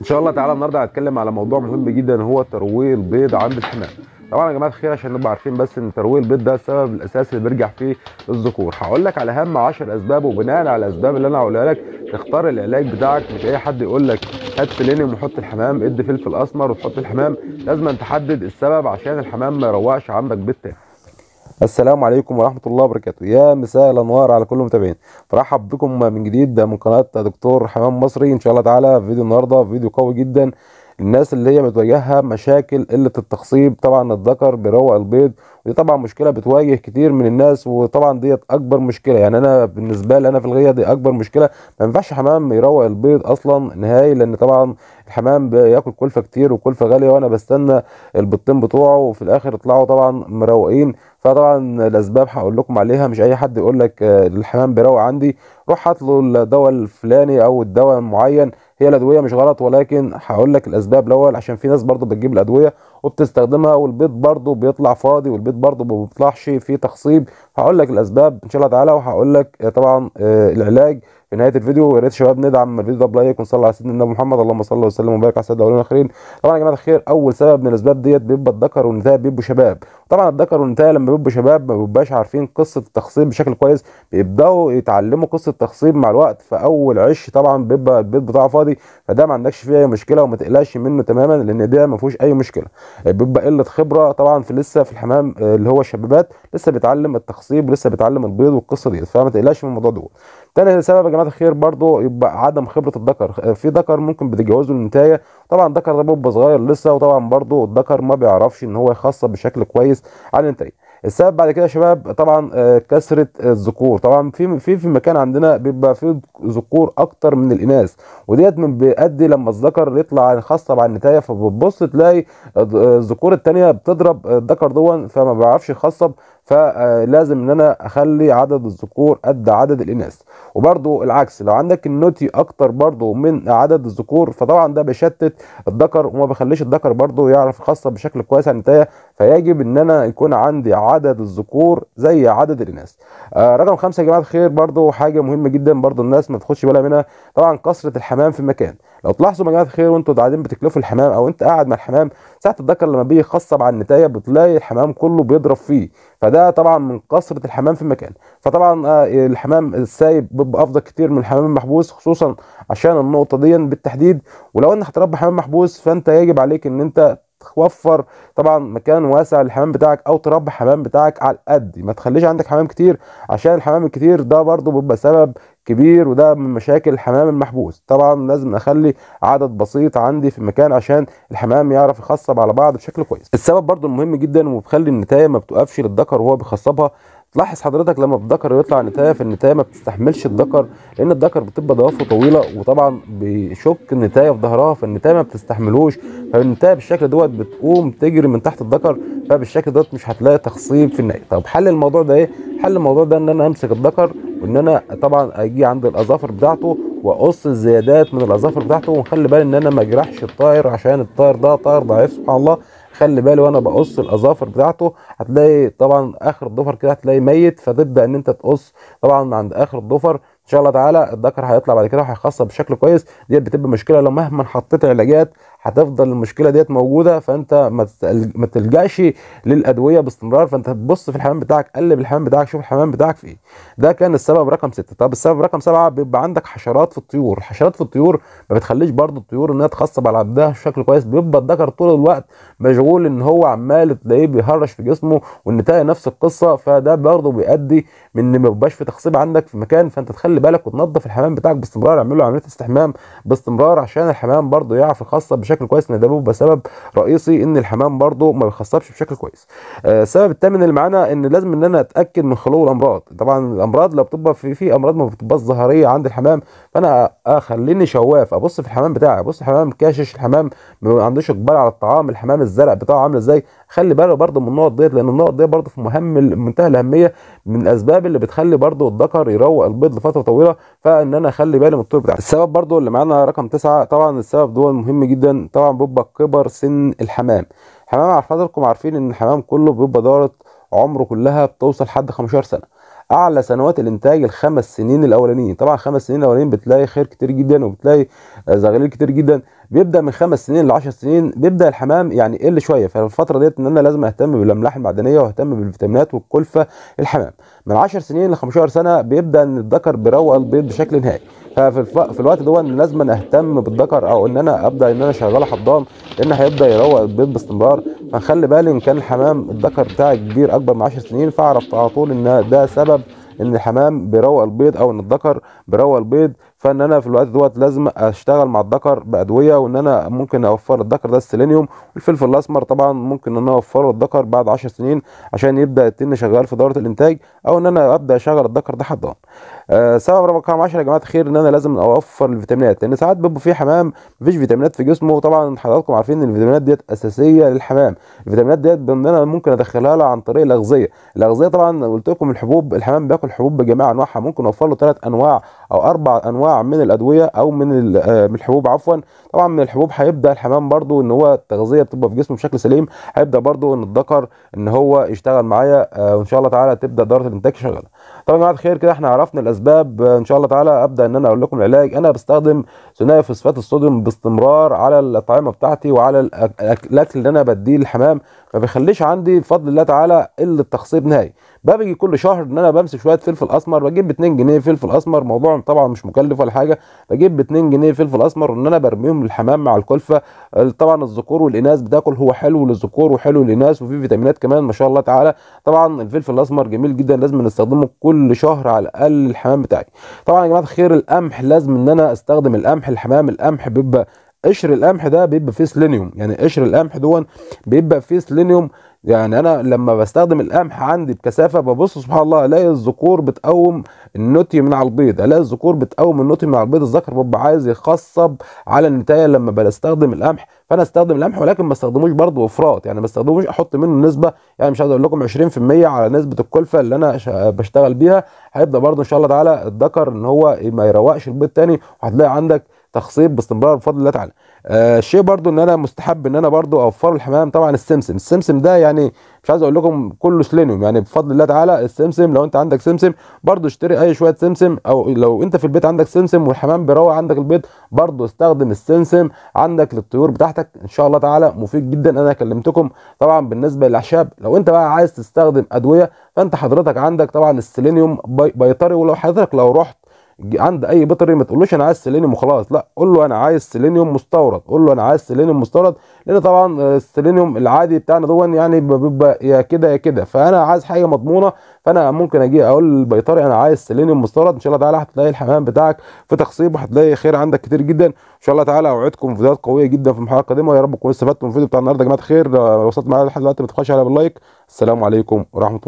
ان شاء الله تعالى النهارده هتكلم على موضوع مهم جدا، هو ترويج البيض عند الحمام. طبعا يا جماعه الخير، عشان نبقى عارفين بس ان ترويج البيض ده السبب الاساسي اللي بيرجع فيه الذكور. هقول لك على اهم 10 اسباب، وبناء على الاسباب اللي انا هقولها لك تختار العلاج بتاعك. مش اي حد يقول لك هات سيلينيوم وحط الحمام، ادي فلفل اسمر وتحط الحمام. لازم أن تحدد السبب عشان الحمام ما يروقش عندك بيض تاني. السلام عليكم ورحمة الله وبركاته، يا مساء الأنوار على كل المتابعين. برحب بكم من جديد من قناة دكتور حمام مصري. إن شاء الله تعالى فيديو النهاردة فيديو قوي جدا. الناس اللي هي بتواجهها مشاكل قلة التخصيب، طبعا الذكر بيروق البيض، ودي طبعا مشكلة بتواجه كتير من الناس، وطبعا ديت أكبر مشكلة. يعني أنا بالنسبة لي أنا في الغية دي أكبر مشكلة. ما ينفعش حمام يروق البيض أصلا نهائي، لأن طبعا الحمام بياكل كلفة كتير وكلفة غالية، وأنا بستنى البيضتين بتوعه وفي الآخر يطلعوا طبعا مروقين. فطبعا الاسباب هقول لكم عليها. مش اي حد يقول لك الحمام بيروق عندي روح هات له الدواء الفلاني او الدواء المعين. هي الادويه مش غلط، ولكن هقول لك الاسباب الاول، عشان في ناس برضو بتجيب الادويه وبتستخدمها والبيض برضو بيطلع فاضي، والبيض برضو ما بيطلعش فيه تخصيب. هقول لك الاسباب ان شاء الله تعالى، وهقول لك طبعا العلاج في نهايه الفيديو. يا ريت شباب ندعم الفيديو ده بلايك ونصلي على سيدنا النبي محمد، اللهم صل وسلم وبارك على سيدنا الاولين والاخرين. طبعا يا جماعه الخير، اول سبب من الاسباب ديت بيبقى الذكر والنتايه بيبقوا شباب. طبعا الذكر والانثى لما بيبقوا شباب ما بيبقاش عارفين قصه التخصيب بشكل كويس، بيبداوا يتعلموا قصه التخصيب مع الوقت. فاول عش طبعا بيبقى البيت بتاعه فاضي، فده ما عندكش فيه اي مشكله وما تقلقش منه تماما، لان ده ما فيهوش اي مشكله. بيبقى قله خبره طبعا في لسه في الحمام اللي هو الشبابات لسه بيتعلم التخصيب ولسه بيتعلم البيض والقصه دي، فما تقلقش من الموضوع ده. تاني سبب يا جماعه الخير برضو يبقى عدم خبره الذكر. في ذكر ممكن بتتجوزه النتايه، طبعا الذكر ده بيبقى صغير لسه، وطبعا برضو الذكر ما بيعرفش ان هو يخصب بشكل كويس على الانتاج. السبب بعد كده يا شباب طبعا كثره الذكور. طبعا في مكان عندنا بيبقى فيه ذكور اكتر من الاناث، وديت من بيؤدي لما الذكر يطلع يخصب على النتايه، فبتبص تلاقي الذكور التانيه بتضرب الذكر دون، فما بيعرفش يخصب. فلازم ان انا اخلي عدد الذكور قد عدد الاناث. وبرضو العكس، لو عندك النوتي اكتر برضو من عدد الذكور، فطبعا ده بيشتت الذكر وما بيخليش الذكر برضو يعرف يخصب بشكل كويس على النتايه. فيجب ان انا يكون عندي عدد الذكور زي عدد الاناث. رقم خمسة يا جماعه الخير، برضو حاجه مهمه جدا برضو الناس ما تاخدش بالها منها، طبعا كثره الحمام في المكان. لو تلاحظوا يا جماعه الخير وانتوا قاعدين بتكلفوا الحمام او انت قاعد مع الحمام، ساعه الذكر لما بيجي يخصب على النتايه بتلاقي الحمام كله بيضرب فيه، فده طبعا من كثره الحمام في المكان. فطبعا الحمام السايب بيبقى افضل كتير من الحمام المحبوس، خصوصا عشان النقطه دي بالتحديد. ولو انك هتربي حمام محبوس، فانت يجب عليك ان انت توفر طبعا مكان واسع للحمام بتاعك، او تربي حمام بتاعك على القد، ما تخليش عندك حمام كتير، عشان الحمام الكتير ده برضو بيبقى سبب كبير، وده من مشاكل الحمام المحبوس. طبعا لازم اخلي عدد بسيط عندي في المكان عشان الحمام يعرف يخصب على بعض بشكل كويس. السبب برضو المهم جدا وبخلي النتايه ما بتوقفش للذكر وهو بيخصبها، تلاحظ حضرتك لما الذكر يطلع النتايه، فالنتايه ما بتستحملش الذكر، لان الذكر بتبقى ضوافره طويله، وطبعا بيشك النتايه في ظهرها، فالنتايه ما بتستحملوش، فالنتايه بالشكل دوت بتقوم تجري من تحت الذكر، فبالشكل دوت مش هتلاقي تخصيب في النهايه. طب حل الموضوع ده ايه؟ حل الموضوع ده ان انا امسك الذكر، وان انا طبعا اجي عند الاظافر بتاعته واقص الزيادات من الاظافر بتاعته، ونخلي بالي ان انا ما اجرحش الطائر، عشان الطائر ده طائر ضعيف سبحان الله. خلي بالي وانا بقص الاظافر بتاعته، هتلاقي طبعا اخر الضفر كده هتلاقي ميت، فتبدا ان انت تقص طبعا عند اخر الضفر. ان شاء الله تعالى الذكر هيطلع بعد كده وهيخصب بشكل كويس. ديت بتبقى مشكله لو مهما حطيت علاجات هتفضل المشكله ديت موجوده، فانت ما تلجاش للادويه باستمرار، فانت تبص في الحمام بتاعك، قلب الحمام بتاعك، شوف الحمام بتاعك في ايه. ده كان السبب رقم 6. طب السبب رقم 7، بيبقى عندك حشرات في الطيور. الحشرات في الطيور ما بتخليش برضو الطيور انها تخصب على عبدها بشكل كويس، بيبقى الذكر طول الوقت مشغول ان هو عمال تلاقيه بيهرش في جسمه، والنتايه نفس القصه، فده برضه بيؤدي من ان ما بيبقاش في تخصيب عندك في مكان. فانت تخلي بالك وتنظف الحمام بتاعك باستمرار، اعمل له عمليه استحمام باستمرار عشان الحمام برضه يعرف يخصب بشكل كويس، لان ده بيبقى سبب رئيسي ان الحمام برضه ما بيخصبش بشكل كويس. السبب الثامن اللي معانا ان لازم ان انا اتاكد من خلو الامراض. طبعا الامراض لو بتبقى في امراض ما بتبقاش ظاهريه عند الحمام، فانا اخليني شواف، ابص في الحمام بتاعي، ابص الحمام كاشش، الحمام ما عندوش اقبال على الطعام، الحمام الزرع بتاعه عامل ازاي. خلي بالك برضه من النقط ديت، لان النقط دي برضه في منتهى الاهميه، من الاسباب اللي بتخلي برضه الذكر يروق البيض لفتره طويله، فان انا اخلي بالي من الطول بتاعه. السبب برضه اللي معانا رقم 9، طبعا السبب ده مهم جدا، طبعا بيبقى كبر سن الحمام. الحمام حضراتكم عارفين ان الحمام كله بيبقى دورة عمره كلها بتوصل لحد 15 سنه. اعلى سنوات الانتاج الخمس سنين الاولانيين. طبعا 5 سنين الاولانيين بتلاقي خير كتير جدا وبتلاقي زغاليل كتير جدا. بيبدا من 5 سنين ل 10 سنين بيبدا الحمام يعني يقل شويه. فالفتره ديت ان انا لازم اهتم بالاملاح المعدنيه واهتم بالفيتامينات والكلفه الحمام. من 10 سنين ل 15 سنه بيبدا ان الذكر بيروق البيض بشكل نهائي. في الوقت ده لازم اهتم بالذكر، او ان انا ابدا ان انا اشغله حضان، لان هيبدا يروق البيض باستمرار. فنخلي بالي ان كان الحمام الذكر بتاعي كبير اكبر من 10 سنين، فاعرف على طول ان ده سبب ان الحمام بيروق البيض او ان الذكر بيروق البيض. فان انا في الوقت دوت لازم اشتغل مع الذكر بادويه، وان انا ممكن اوفر الذكر ده السيلينيوم والفلفل الاسمر. طبعا ممكن ان انا اوفره الذكر بعد 10 سنين عشان يبدا يتم شغال في دوره الانتاج، او ان انا ابدا اشغل الذكر ده حضان. سبب رقم 10 يا جماعه الخير ان انا لازم اوفر الفيتامينات، لان ساعات بيبقى في حمام مفيش فيتامينات في جسمه. طبعا حضراتكم عارفين ان الفيتامينات ديت اساسيه للحمام. الفيتامينات ديت ان انا ممكن ادخلها له عن طريق الاغذيه. الاغذيه طبعا قلت لكم الحبوب، الحمام بياكل حبوب بجميع انواعها. ممكن اوفر له 3 انواع او 4 انواع من الادويه او من الحبوب عفوا. طبعا من الحبوب هيبدا الحمام برضو ان هو التغذيه بتبقى في جسمه بشكل سليم. هيبدا برضو ان الذكر ان هو يشتغل معايا، وان شاء الله تعالى تبدا دوره الانتاج شغاله. طبعا يا جماعه الخير كده احنا عرفنا الاسباب. ان شاء الله تعالى ابدا ان انا اقول لكم العلاج. انا بستخدم ثنائي فوسفات الصوديوم باستمرار على الاطعمه بتاعتي وعلى الاكل اللي انا بديه للحمام. ما بيخليش عندي بفضل الله تعالى الا التخصيب نهائي. باجي كل شهر ان انا بمسك شويه فلفل اسمر، بجيب ب 2 جنيه فلفل اسمر. موضوع طبعا مش مكلف ولا حاجه. بجيب ب 2 جنيه فلفل اسمر وان انا برميهم للحمام مع الكلفه. طبعا الذكور والاناث بتاكل، هو حلو للذكور وحلو للاناث وفيه فيتامينات كمان ما شاء الله تعالى. طبعا الفلفل الاسمر جميل جدا، لازم نستخدمه كل شهر على الاقل الحمام بتاعي. طبعا يا جماعه الخير القمح لازم ان انا استخدم القمح الحمام. القمح بيبقى قشر القمح ده بيبقى فيه سيلينيوم، يعني قشر القمح دون بيبقى فيه سيلينيوم. يعني انا لما بستخدم القمح عندي بكثافه ببص سبحان الله الاقي الذكور بتقوم النوتي من على البيض، الاقي الذكور بتقوم النوتي من على البيض. الذكر بيبقى عايز يخصب على النتايه لما بستخدم القمح. فانا استخدم القمح ولكن ما استخدموش برضه افراط، يعني ما استخدموش احط منه نسبه. يعني مش عايز اقول لكم 20% على نسبه الكلفه اللي انا بشتغل بيها. هيبدا برضه ان شاء الله تعالى الذكر ان هو ما يروقش البيض تاني، وهتلاقي عندك تخصيب باستمرار بفضل الله تعالى. الشيء برضو ان انا مستحب ان انا برضو اوفر الحمام طبعا السمسم ده يعني مش عايز اقول لكم كله سيلينيوم. يعني بفضل الله تعالى السمسم لو انت عندك سمسم برضو اشتري اي شويه سمسم، او لو انت في البيت عندك سمسم والحمام بيروق عندك البيت برضو استخدم السمسم عندك للطيور بتاعتك ان شاء الله تعالى مفيد جدا. انا كلمتكم طبعا بالنسبه للاعشاب. لو انت بقى عايز تستخدم ادويه فانت حضرتك عندك طبعا السيلينيوم بيطري. ولو حضرتك لو رحت عند اي بيطري ما تقولوش انا عايز سيلينيوم وخلاص، لا قول له انا عايز سيلينيوم مستورد. قول له انا عايز سيلينيوم مستورد، لان طبعا السيلينيوم العادي بتاعنا دون يعني بيبقى يا كده يا كده. فانا عايز حاجه مضمونه، فانا ممكن اجي اقول للبيطري انا عايز سيلينيوم مستورد. ان شاء الله تعالى هتلاقي الحمام بتاعك في تخصيب وهتلاقي خير عندك كتير جدا ان شاء الله تعالى. اوعدكم فيديوهات قويه جدا في المرحله القادمه. يا رب تكونوا استفدتوا من الفيديو بتاع النهارده يا جماعه الخير. لو وصلت معايا لحد دلوقتي ما تبخلش عليا باللايك. السلام عليكم ورحمه الله.